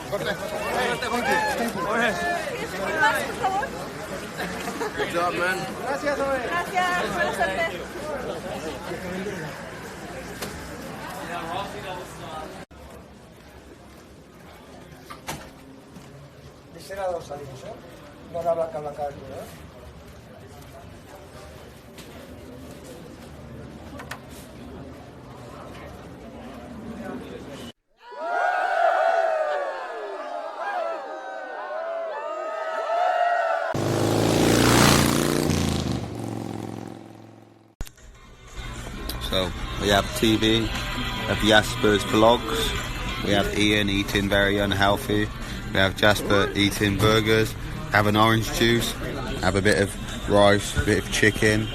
Good job, man. Gracias, buena suerte. Visera dos salimos, ¿eh? No la blanca del culo, ¿eh? So we have TV, we have Jasper's vlogs, we have Ian eating very unhealthy, we have Jasper eating burgers, have an orange juice, have a bit of rice, a bit of chicken.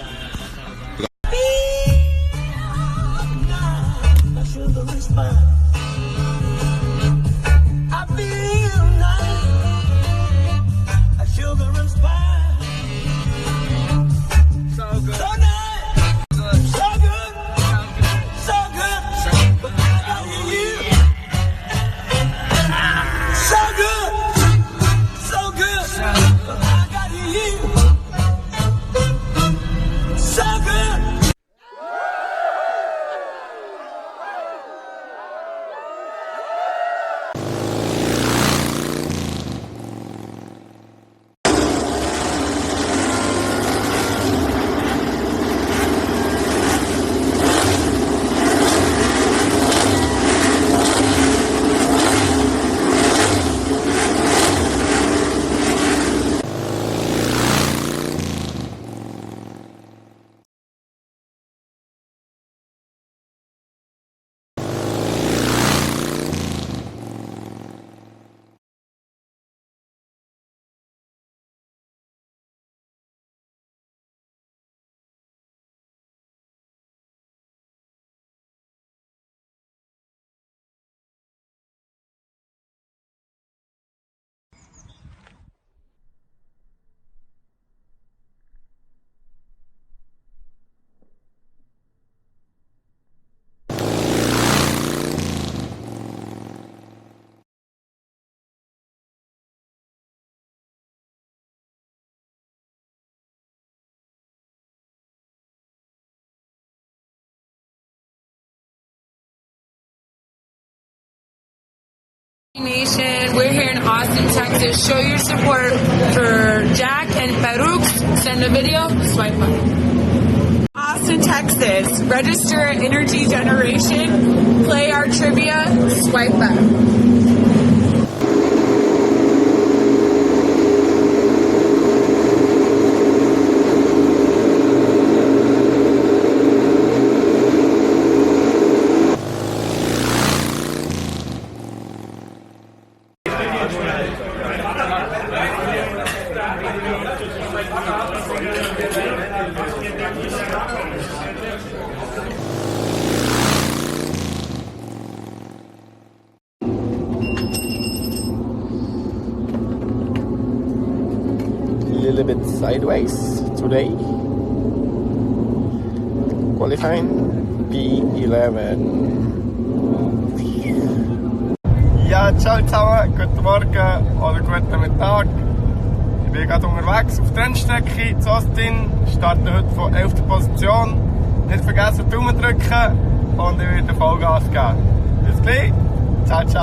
Nation, we're here in Austin, Texas. Show your support for Jack and Farouk. Send a video, swipe up. Austin, Texas. Register Energy Generation. Play our trivia, swipe up. Little bit sideways today. Qualifying P11. Ja, ciao zusammen, guten Morgen oder guten Mittag. Ich bin gerade unterwegs auf der Rennstrecke zu Austin. Starte heute von 11. Position. Nicht vergessen, Daumen drücken und ich werde Vollgas geben. Bis gleich. Ciao, ciao.